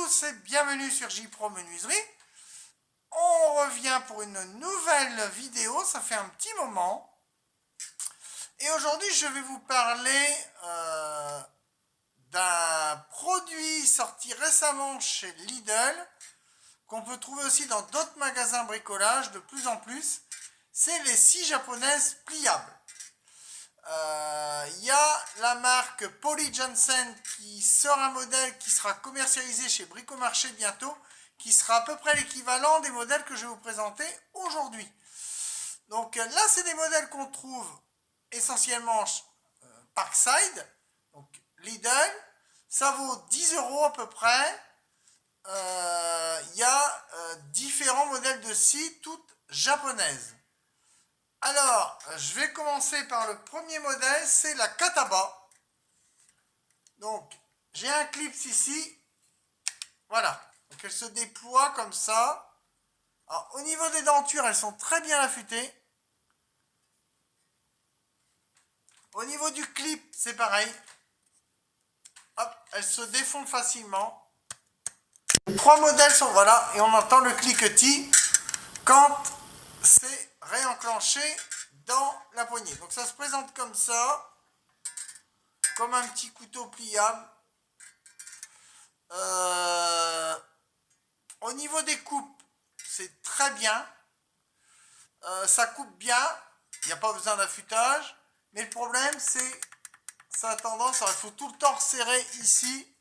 tous et bienvenue sur J-Pro Menuiserie. On revient pour une nouvelle vidéo, ça fait un petit moment. Et aujourd'hui, je vais vous parler d'un produit sorti récemment chez Lidl, qu'on peut trouver aussi dans d'autres magasins bricolage de plus en plus. C'est les scies japonaises pliables. Il y a la marque Polly Johnson qui sort un modèle qui sera commercialisé chez Bricomarché bientôt, qui sera à peu près l'équivalent des modèles que je vais vous présenter aujourd'hui. Donc là, c'est des modèles qu'on trouve essentiellement Parkside, donc Lidl. Ça vaut 10 € à peu près. Il y a différents modèles de scies, toutes japonaises. Alors, je vais commencer par le premier modèle, c'est la Kataba. Donc, j'ai un clip ici. Voilà. Donc, elle se déploie comme ça. Alors, au niveau des dentures, elles sont très bien affûtées. Au niveau du clip, c'est pareil. Hop, elles se défont facilement. Les trois modèles sont, voilà, et on entend le cliquetis quand c'est réenclenché dans la poignée. Donc ça se présente comme ça, comme un petit couteau pliable. Au niveau des coupes, c'est très bien. Ça coupe bien, il n'y a pas besoin d'affûtage. Mais le problème, c'est ça a tendance, il faut tout le temps resserrer ici.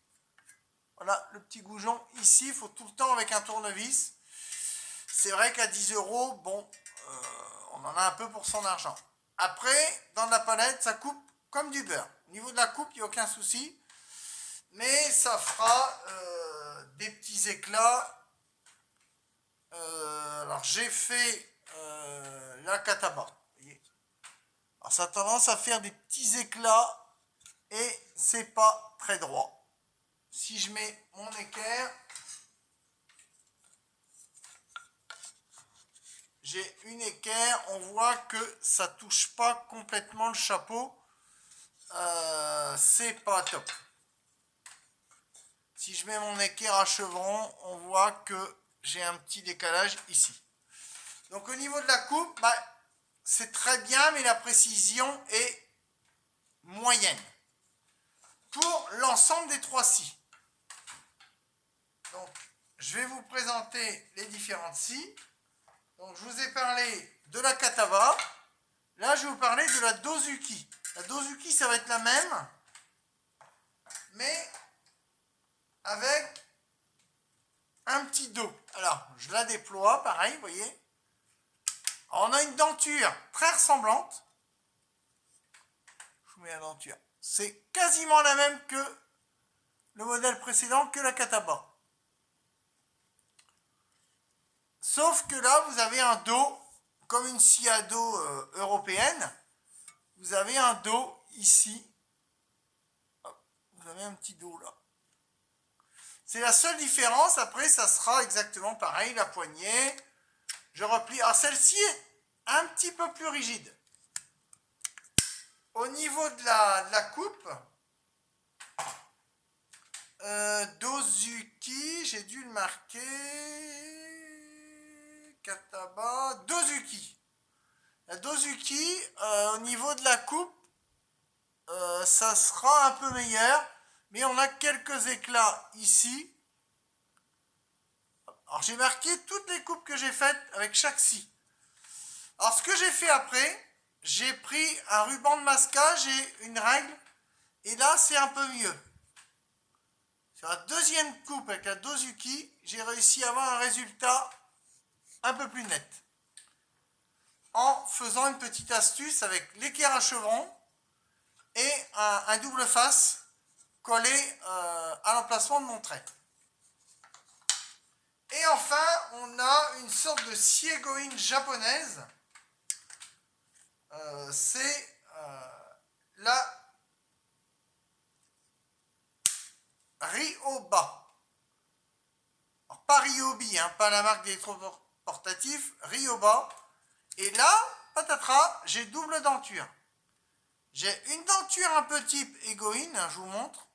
Voilà, le petit goujon ici, il faut tout le temps avec un tournevis. C'est vrai qu'à 10 €, bon, on en a un peu pour son argent. Après, dans la palette, ça coupe comme du beurre. Au niveau de la coupe, il n'y a aucun souci. Mais ça fera des petits éclats. Alors, j'ai fait la Kataba. Alors, ça a tendance à faire des petits éclats et c'est pas très droit. Si je mets mon équerre, j'ai une équerre, on voit que ça touche pas complètement le chapeau. C'est pas top. Si je mets mon équerre à chevron, on voit que j'ai un petit décalage ici. Donc au niveau de la coupe, c'est très bien, mais la précision est moyenne pour l'ensemble des trois scies. Donc je vais vous présenter les différentes scies. Donc je vous ai parlé de la Kataba. Là, je vais vous parler de la Dozuki. La Dozuki, ça va être la même, mais avec un petit dos. Alors, je la déploie, pareil, vous voyez. Alors, on a une denture très ressemblante. Je vous mets la denture. C'est quasiment la même que le modèle précédent, que la Kataba. Sauf que là, vous avez un dos, comme une scie à dos européenne. Vous avez un dos ici. Hop, vous avez un petit dos là. C'est la seule différence. Après, ça sera exactement pareil. La poignée. Je replie. Ah, celle-ci est un petit peu plus rigide. Au niveau de la coupe, Dozuki, j'ai dû le marquer. Kataba, Dozuki. La Dozuki, au niveau de la coupe, ça sera un peu meilleur. Mais on a quelques éclats ici. Alors j'ai marqué toutes les coupes que j'ai faites avec chaque scie. Alors ce que j'ai fait après, j'ai pris un ruban de masquage et une règle. Et là c'est un peu mieux. Sur la deuxième coupe avec la Dozuki, j'ai réussi à avoir un résultat un peu plus net. En faisant une petite astuce avec l'équerre à chevron et un double face collé à l'emplacement de mon trait. Et enfin, on a une sorte de scie égoïne japonaise. C'est la Ryoba. Alors, pas Ryobi, hein, pas la marque d'électroportatif, Ryoba. Et là, patatras, j'ai double denture. J'ai une denture un peu type égoïne, je vous montre,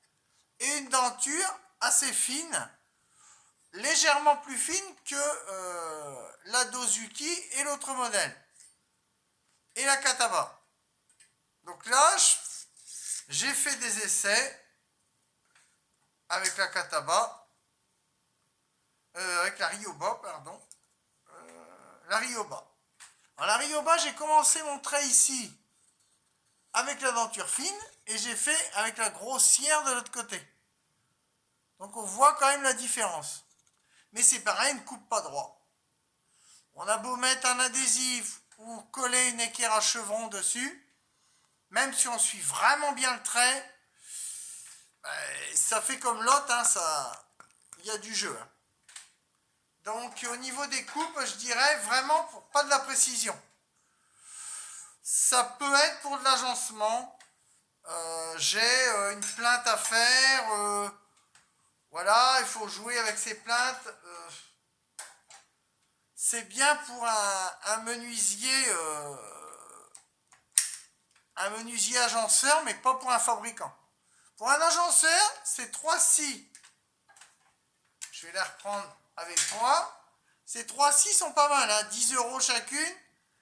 et une denture assez fine légèrement plus fine que la Dozuki et l'autre modèle. Et la Kataba. Donc là, j'ai fait des essais avec la Kataba, avec la Ryoba, pardon. La Ryoba. Alors la Ryoba, j'ai commencé mon trait ici avec la denture fine et j'ai fait avec la grossière de l'autre côté. Donc on voit quand même la différence. Mais c'est pareil, elle ne coupe pas droit. On a beau mettre un adhésif ou coller une équerre à chevron dessus, même si on suit vraiment bien le trait, ça fait comme l'autre, hein, il y a du jeu. Hein. Donc au niveau des coupes, je dirais vraiment pour pas de la précision. Ça peut être pour de l'agencement. J'ai une plainte à faire. Voilà, il faut jouer avec ces plaintes. C'est bien pour un menuisier agenceur, mais pas pour un fabricant. Pour un agenceur, ces 3 scies, je vais les reprendre avec moi. Ces 3 scies sont pas mal, hein, 10 € chacune.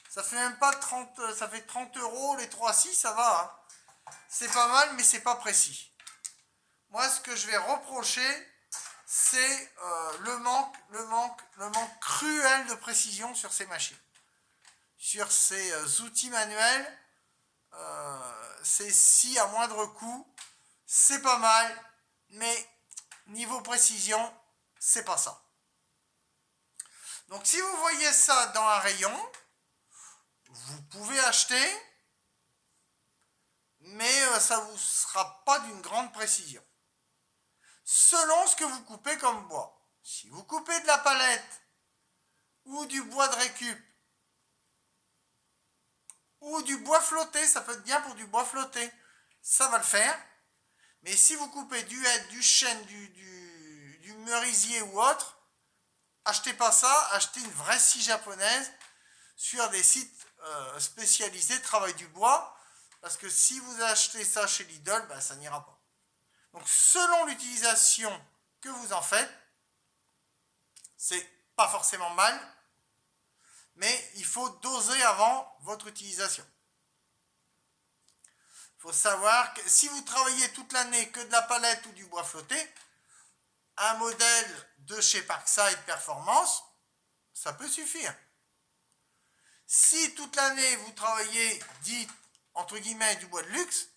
Ça fait même pas 30, ça fait 30 € les 3 scies, ça va. Hein. C'est pas mal, mais c'est pas précis. Moi, ce que je vais reprocher, c'est le manque cruel de précision sur ces machines. Sur ces outils manuels, ces scies à moindre coût, c'est pas mal, mais niveau précision, c'est pas ça. Donc si vous voyez ça dans un rayon, vous pouvez acheter, mais ça ne vous sera pas d'une grande précision. Selon ce que vous coupez comme bois. Si vous coupez de la palette ou du bois de récup ou du bois flotté, ça peut être bien pour du bois flotté, ça va le faire. Mais si vous coupez du hêtre, du chêne, du merisier ou autre, achetez pas ça, achetez une vraie scie japonaise sur des sites spécialisés de travail du bois, parce que si vous achetez ça chez Lidl, ben, ça n'ira pas. Donc selon l'utilisation que vous en faites, c'est pas forcément mal, mais il faut doser avant votre utilisation. Il faut savoir que si vous travaillez toute l'année que de la palette ou du bois flotté, un modèle de chez Parkside Performance, ça peut suffire. Si toute l'année vous travaillez dit entre guillemets du bois de luxe,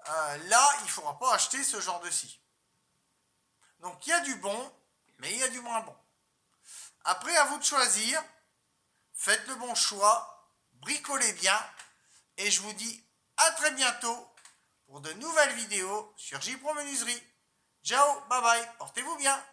là il ne faudra pas acheter ce genre de scie. Donc il y a du bon, mais il y a du moins bon. Après, à vous de choisir, faites le bon choix, bricolez bien, et je vous dis à très bientôt pour de nouvelles vidéos sur J-Pro Menuiserie. Ciao, bye bye, portez-vous bien.